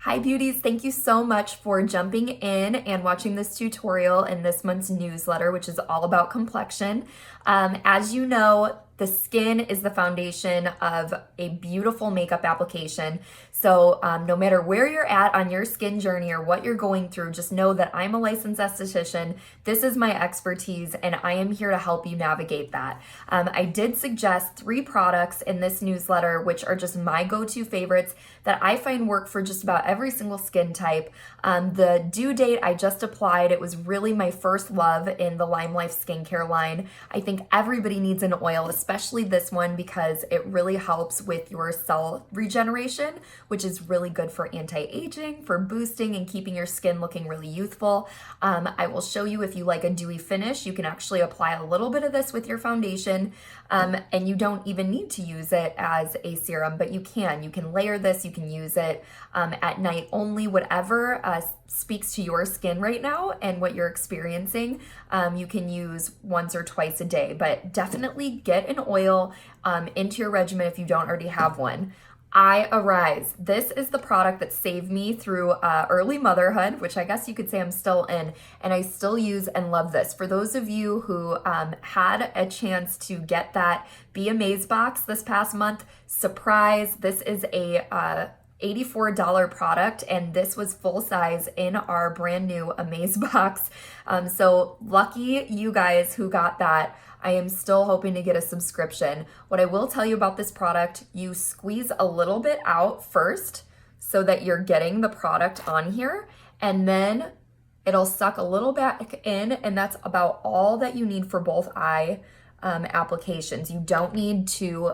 Hi beauties, thank you so much for jumping in and watching this tutorial in this month's newsletter, which is all about complexion. As you know, the skin is the foundation of a beautiful makeup application. So no matter where you're at on your skin journey or what you're going through, just know that I'm a licensed esthetician. This is my expertise and I am here to help you navigate that. I did suggest 3 products in this newsletter, which are just my go-to favorites that I find work for just about every single skin type. The Due Date I just applied. It was really my first love in the Lime Life skincare line. I think everybody needs an oil, especially this one, because it really helps with your cell regeneration, which is really good for anti-aging, for boosting and keeping your skin looking really youthful. I will show you if you like a dewy finish, you can actually apply a little bit of this with your foundation, and you don't even need to use it as a serum, but you can. You can layer this, you can use it at night only, whatever speaks to your skin right now and what you're experiencing. You can use once or twice a day, but definitely get an oil into your regimen if you don't already have one. I Arise. This is the product that saved me through early motherhood, which I guess you could say I'm still in, and I still use and love this. For those of you who had a chance to get that Be Amazed box this past month, surprise, this is a $84 product, and this was full size in our brand new Amaze box. So lucky you guys who got that. I am still hoping to get a subscription. What I will tell you about this product, you squeeze a little bit out first so that you're getting the product on here, and then it'll suck a little back in, and that's about all that you need for both eye applications. You don't need to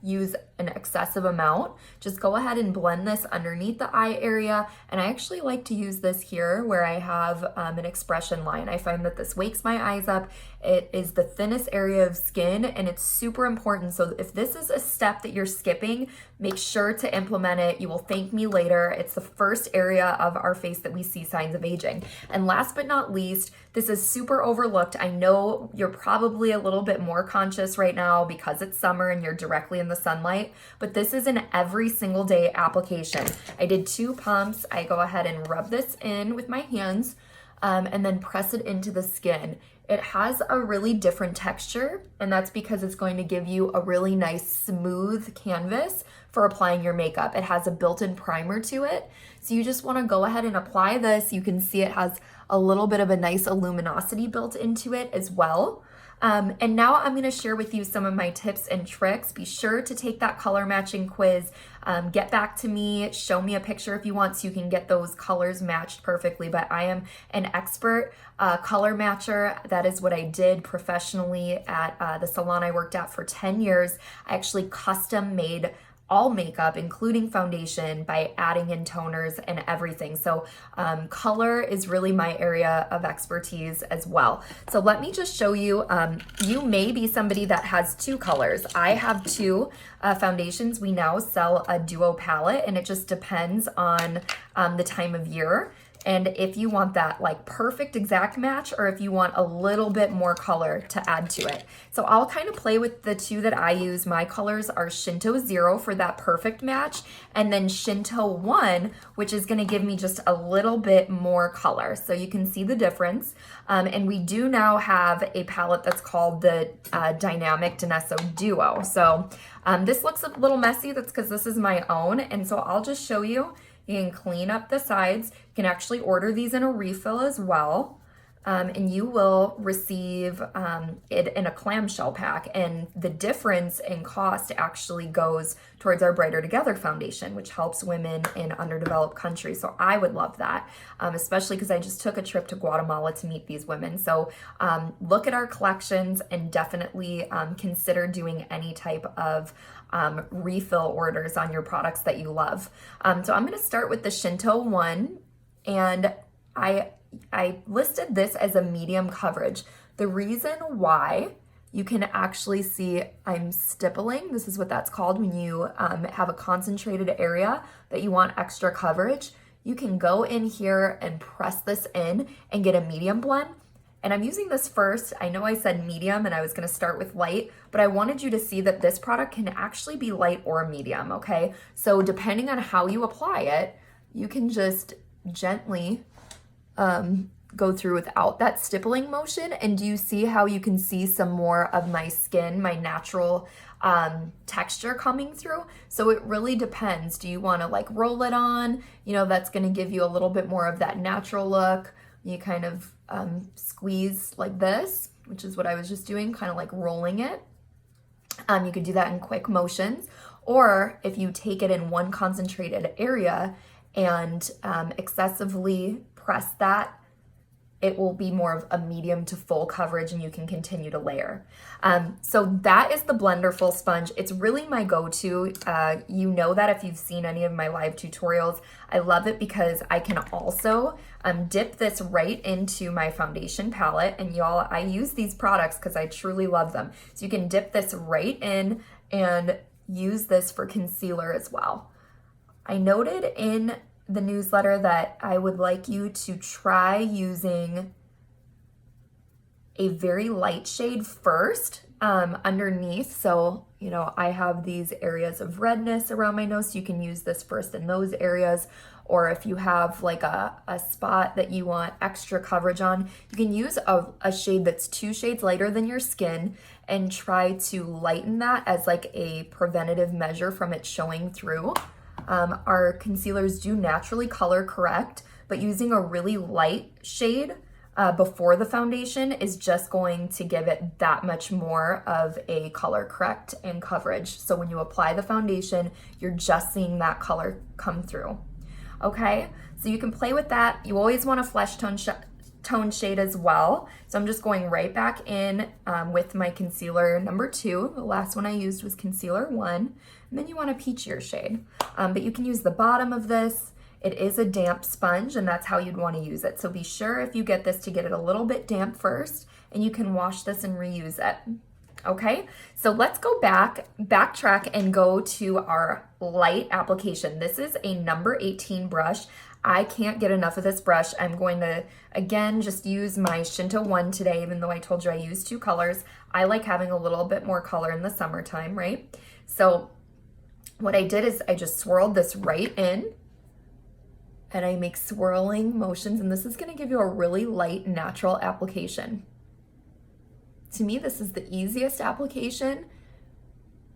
use an excessive amount. Just go ahead and blend this underneath the eye area. And I actually like to use this here where I have an expression line. I find that this wakes my eyes up. It is the thinnest area of skin and it's super important. So if this is a step that you're skipping, make sure to implement it. You will thank me later. It's the first area of our face that we see signs of aging. And last but not least, this is super overlooked. I know you're probably a little bit more conscious right now because it's summer and you're directly in the sunlight, but this is an every single day application. I did 2 pumps. I go ahead and rub this in with my hands and then press it into the skin. It has a really different texture, and that's because it's going to give you a really nice smooth canvas for applying your makeup. It has a built-in primer to it, so you just want to go ahead and apply this. You can see it has a little bit of a nice luminosity built into it as well. And now I'm going to share with you some of my tips and tricks. Be sure to take that color matching quiz. Get back to me, show me a picture if you want so you can get those colors matched perfectly. But I am an expert color matcher. That is what I did professionally at the salon I worked at for 10 years. I actually custom made all makeup, including foundation, by adding in toners and everything. So color is really my area of expertise as well. So let me just show you, you may be somebody that has 2 colors. I have 2 foundations. We now sell a duo palette, and it just depends on the time of year. And if you want that like perfect exact match, or if you want a little bit more color to add to it. So I'll kind of play with the 2 that I use. My colors are Shinto 0 for that perfect match, and then Shinto 1, which is gonna give me just a little bit more color. So you can see the difference. And we do now have a palette that's called the Dynamic Danesso Duo. So this looks a little messy. That's because this is my own. And so I'll just show you. You can clean up the sides. You can actually order these in a refill as well. And you will receive it in a clamshell pack. And the difference in cost actually goes towards our Brighter Together Foundation, which helps women in underdeveloped countries. So I would love that, especially because I just took a trip to Guatemala to meet these women. So look at our collections and definitely consider doing any type of refill orders on your products that you love. So I'm going to start with the Shinto 1, and I listed this as a medium coverage. The reason why, you can actually see I'm stippling. This is what that's called when you have a concentrated area that you want extra coverage. You can go in here and press this in and get a medium blend. And I'm using this first. I know I said medium and I was gonna start with light, but I wanted you to see that this product can actually be light or medium, okay? So depending on how you apply it, you can just gently go through without that stippling motion. And do you see how you can see some more of my skin, my natural texture coming through? So it really depends. Do you want to like roll it on? You know, that's going to give you a little bit more of that natural look. You kind of squeeze like this, which is what I was just doing, kind of like rolling it. You could do that in quick motions, or if you take it in one concentrated area and excessively press that, it will be more of a medium to full coverage and you can continue to layer. So that is the Blenderful sponge. It's really my go-to. You know that if you've seen any of my live tutorials. I love it because I can also dip this right into my foundation palette. And y'all, I use these products because I truly love them. So you can dip this right in and use this for concealer as well. I noted in the newsletter that I would like you to try using a very light shade first underneath. So, you know, I have these areas of redness around my nose, so you can use this first in those areas. Or if you have like a spot that you want extra coverage on, you can use a shade that's 2 shades lighter than your skin and try to lighten that as like a preventative measure from it showing through. Our concealers do naturally color correct, but using a really light shade before the foundation is just going to give it that much more of a color correct and coverage. So when you apply the foundation, you're just seeing that color come through. Okay, so you can play with that. You always want a flesh tone shade as well. So I'm just going right back in with my concealer number 2. The last one I used was concealer 1. And then you want a peachier shade. But you can use the bottom of this. It is a damp sponge and that's how you'd want to use it. So be sure if you get this to get it a little bit damp first, and you can wash this and reuse it. Okay, so let's go backtrack and go to our light application. This is a number 18 brush. I can't get enough of this brush. I'm going to, again, just use my Shinto 1 today, even though I told you I use 2 colors. I like having a little bit more color in the summertime, right? So what I did is I just swirled this right in, and I make swirling motions, and this is going to give you a really light, natural application. To me, this is the easiest application.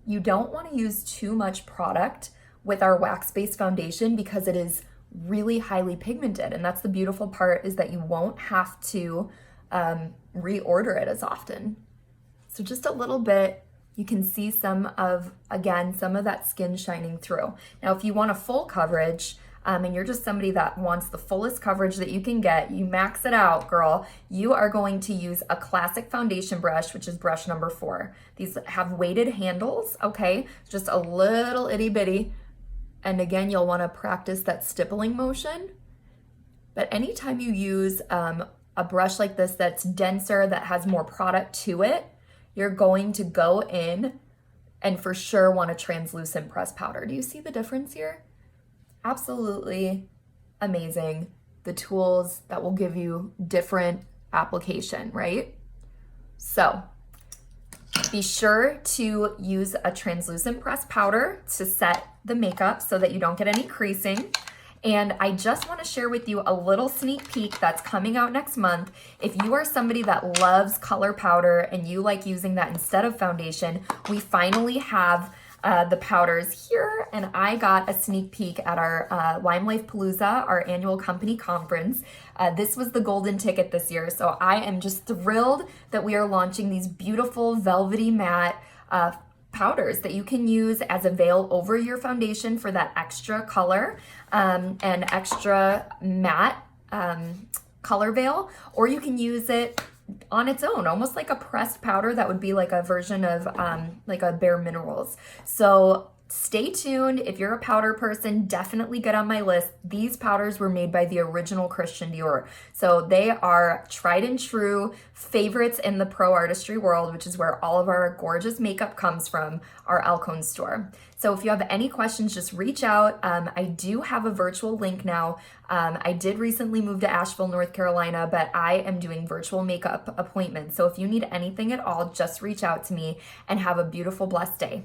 You don't want to use too much product with our wax-based foundation because it is really highly pigmented, and that's the beautiful part, is that you won't have to reorder it as often. So just a little bit, you can see some of that skin shining through. Now, if you want a full coverage, and you're just somebody that wants the fullest coverage that you can get, you max it out, girl, you are going to use a classic foundation brush, which is brush number 4. These have weighted handles, okay? Just a little itty bitty. And again, you'll want to practice that stippling motion. But anytime you use a brush like this that's denser, that has more product to it, you're going to go in and for sure want a translucent pressed powder. Do you see the difference here? Absolutely amazing. The tools that will give you different application, right? So be sure to use a translucent pressed powder to set the makeup so that you don't get any creasing. And I just want to share with you a little sneak peek that's coming out next month. If you are somebody that loves color powder and you like using that instead of foundation, we finally have the powders here, and I got a sneak peek at our Lime Life Palooza, our annual company conference. This was the golden ticket this year, so I am just thrilled that we are launching these beautiful velvety matte powders that you can use as a veil over your foundation for that extra color and extra matte color veil, or you can use it on its own, almost like a pressed powder that would be like a version of like a Bare Minerals. So stay tuned. If you're a powder person, definitely get on my list. These powders were made by the original Christian Dior. So they are tried and true favorites in the pro artistry world, which is where all of our gorgeous makeup comes from, our Alcone store. So if you have any questions, just reach out. I do have a virtual link now. I did recently move to Asheville, North Carolina, but I am doing virtual makeup appointments. So if you need anything at all, just reach out to me, and have a beautiful, blessed day.